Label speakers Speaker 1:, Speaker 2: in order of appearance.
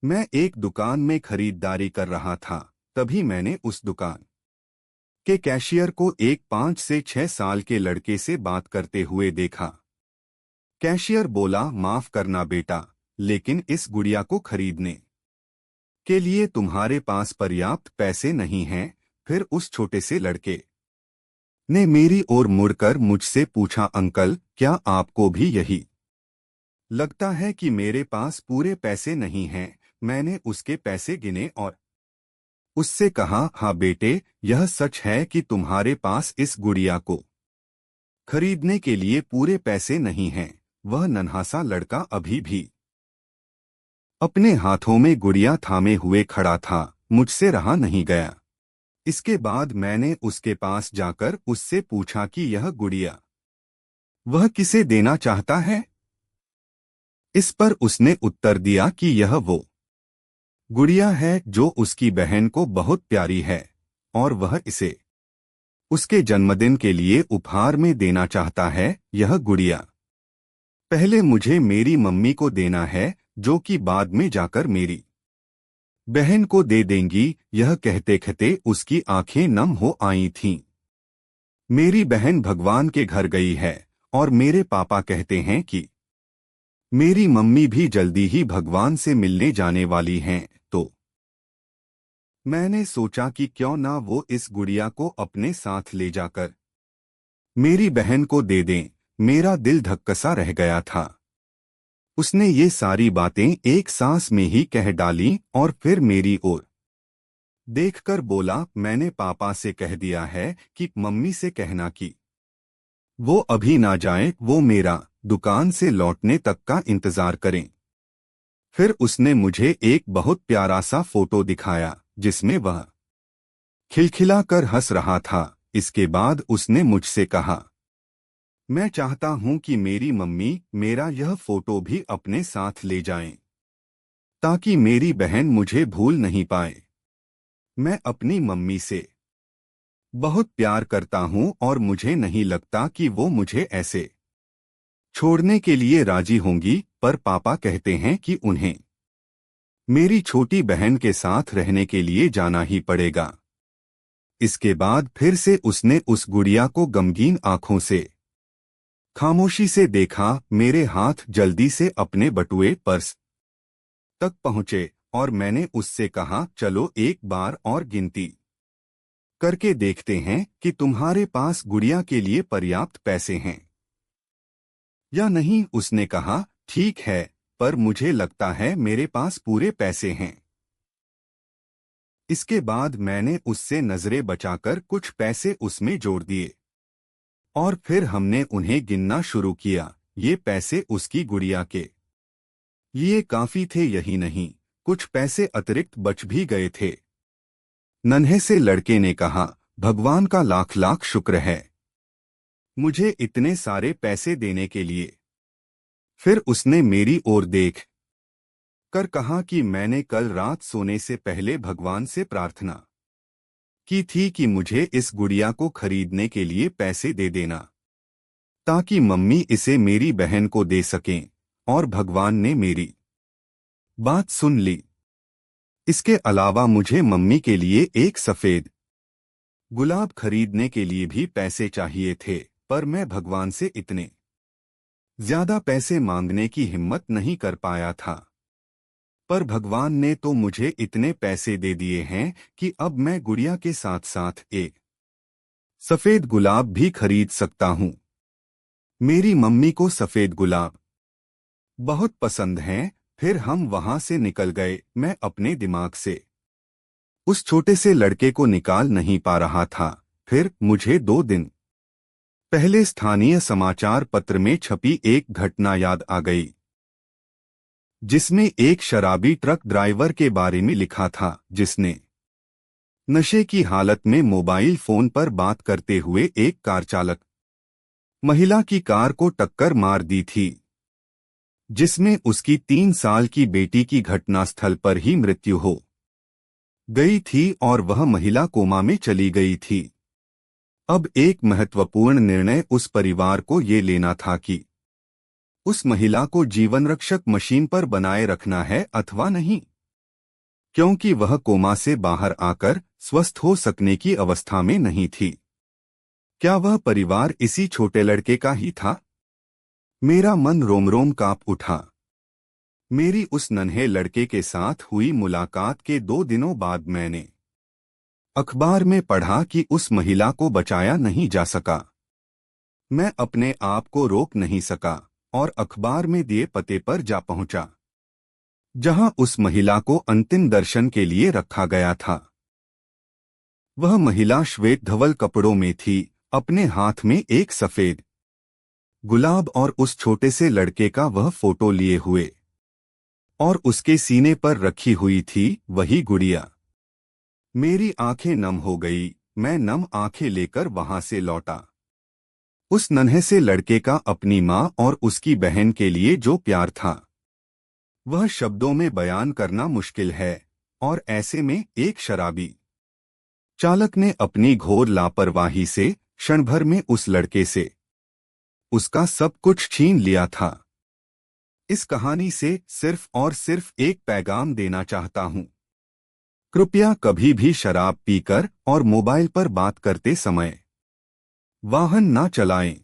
Speaker 1: मैं एक दुकान में खरीदारी कर रहा था। तभी मैंने उस दुकान के कैशियर को एक 5 से 6 साल के लड़के से बात करते हुए देखा। कैशियर बोला, माफ करना बेटा, लेकिन इस गुड़िया को खरीदने के लिए तुम्हारे पास पर्याप्त पैसे नहीं हैं। फिर उस छोटे से लड़के ने मेरी ओर मुड़कर मुझसे पूछा, अंकल, क्या आपको भी यही लगता है कि मेरे पास पूरे पैसे नहीं हैं? मैंने उसके पैसे गिने और उससे कहा, हाँ बेटे, यह सच है कि तुम्हारे पास इस गुड़िया को खरीदने के लिए पूरे पैसे नहीं हैं। वह नन्हा सा लड़का अभी भी अपने हाथों में गुड़िया थामे हुए खड़ा था। मुझसे रहा नहीं गया। इसके बाद मैंने उसके पास जाकर उससे पूछा कि यह गुड़िया वह किसे देना चाहता है। इस पर उसने उत्तर दिया कि यह वो गुड़िया है जो उसकी बहन को बहुत प्यारी है और वह इसे उसके जन्मदिन के लिए उपहार में देना चाहता है। यह गुड़िया पहले मुझे मेरी मम्मी को देना है, जो कि बाद में जाकर मेरी बहन को दे देंगी। यह कहते कहते उसकी आंखें नम हो आई थीं। मेरी बहन भगवान के घर गई है और मेरे पापा कहते हैं कि मेरी मम्मी भी जल्दी ही भगवान से मिलने जाने वाली हैं। तो मैंने सोचा कि क्यों ना वो इस गुड़िया को अपने साथ ले जाकर मेरी बहन को दे दें। मेरा दिल धक्कसा रह गया था। उसने ये सारी बातें एक सांस में ही कह डाली और फिर मेरी ओर देखकर बोला, मैंने पापा से कह दिया है कि मम्मी से कहना कि वो अभी ना जाएं, वो मेरा दुकान से लौटने तक का इंतजार करें। फिर उसने मुझे एक बहुत प्यारा सा फोटो दिखाया जिसमें वह खिलखिलाकर हंस रहा था। इसके बाद उसने मुझसे कहा, मैं चाहता हूं कि मेरी मम्मी मेरा यह फोटो भी अपने साथ ले जाएं, ताकि मेरी बहन मुझे भूल नहीं पाए। मैं अपनी मम्मी से बहुत प्यार करता हूं और मुझे नहीं लगता कि वो मुझे ऐसे छोड़ने के लिए राजी होंगी, पर पापा कहते हैं कि उन्हें मेरी छोटी बहन के साथ रहने के लिए जाना ही पड़ेगा। इसके बाद फिर से उसने उस गुड़िया को गमगीन आंखों से खामोशी से देखा। मेरे हाथ जल्दी से अपने बटुए पर्स तक पहुंचे और मैंने उससे कहा, चलो एक बार और गिनती करके देखते हैं कि तुम्हारे पास गुड़िया के लिए पर्याप्त पैसे हैं या नहीं। उसने कहा, ठीक है, पर मुझे लगता है मेरे पास पूरे पैसे हैं। इसके बाद मैंने उससे नजरें बचाकर कुछ पैसे उसमें जोड़ दिए और फिर हमने उन्हें गिनना शुरू किया। ये पैसे उसकी गुड़िया के लिए काफी थे, यही नहीं, कुछ पैसे अतिरिक्त बच भी गए थे। नन्हे से लड़के ने कहा, भगवान का लाख लाख शुक्र है मुझे इतने सारे पैसे देने के लिए। फिर उसने मेरी ओर देख कर कहा कि मैंने कल रात सोने से पहले भगवान से प्रार्थना की थी कि मुझे इस गुड़िया को खरीदने के लिए पैसे दे देना, ताकि मम्मी इसे मेरी बहन को दे सकें, और भगवान ने मेरी बात सुन ली। इसके अलावा मुझे मम्मी के लिए एक सफेद गुलाब खरीदने के लिए भी पैसे चाहिए थे, पर मैं भगवान से इतने ज्यादा पैसे मांगने की हिम्मत नहीं कर पाया था। पर भगवान ने तो मुझे इतने पैसे दे दिए हैं कि अब मैं गुड़िया के साथ साथ एक सफेद गुलाब भी खरीद सकता हूँ। मेरी मम्मी को सफेद गुलाब बहुत पसंद हैं। फिर हम वहां से निकल गए। मैं अपने दिमाग से उस छोटे से लड़के को निकाल नहीं पा रहा था। फिर मुझे 2 दिन पहले स्थानीय समाचार पत्र में छपी एक घटना याद आ गई, जिसमें एक शराबी ट्रक ड्राइवर के बारे में लिखा था, जिसने नशे की हालत में मोबाइल फोन पर बात करते हुए एक कार चालक महिला की कार को टक्कर मार दी थी, जिसमें उसकी 3 साल की बेटी की घटनास्थल पर ही मृत्यु हो गई थी और वह महिला कोमा में चली गई थी। अब एक महत्वपूर्ण निर्णय उस परिवार को ये लेना था कि उस महिला को जीवन रक्षक मशीन पर बनाए रखना है अथवा नहीं। क्योंकि वह कोमा से बाहर आकर स्वस्थ हो सकने की अवस्था में नहीं थी। क्या वह परिवार इसी छोटे लड़के का ही था? मेरा मन रोम रोम कांप उठा। मेरी उस नन्हे लड़के के साथ हुई मुलाकात के 2 दिनों बाद मैंने अखबार में पढ़ा कि उस महिला को बचाया नहीं जा सका। मैं अपने आप को रोक नहीं सका और अखबार में दिए पते पर जा पहुंचा, जहां उस महिला को अंतिम दर्शन के लिए रखा गया था। वह महिला श्वेत धवल कपड़ों में थी, अपने हाथ में एक सफेद गुलाब और उस छोटे से लड़के का वह फोटो लिए हुए, और उसके सीने पर रखी हुई थी वही गुड़िया। मेरी आंखें नम हो गई। मैं नम आंखें लेकर वहां से लौटा। उस नन्हे से लड़के का अपनी माँ और उसकी बहन के लिए जो प्यार था, वह शब्दों में बयान करना मुश्किल है। और ऐसे में एक शराबी चालक ने अपनी घोर लापरवाही से क्षण भर में उस लड़के से उसका सब कुछ छीन लिया था। इस कहानी से सिर्फ और सिर्फ एक पैगाम देना चाहता हूं। कृपया कभी भी शराब पीकर और मोबाइल पर बात करते समय वाहन न चलाएं।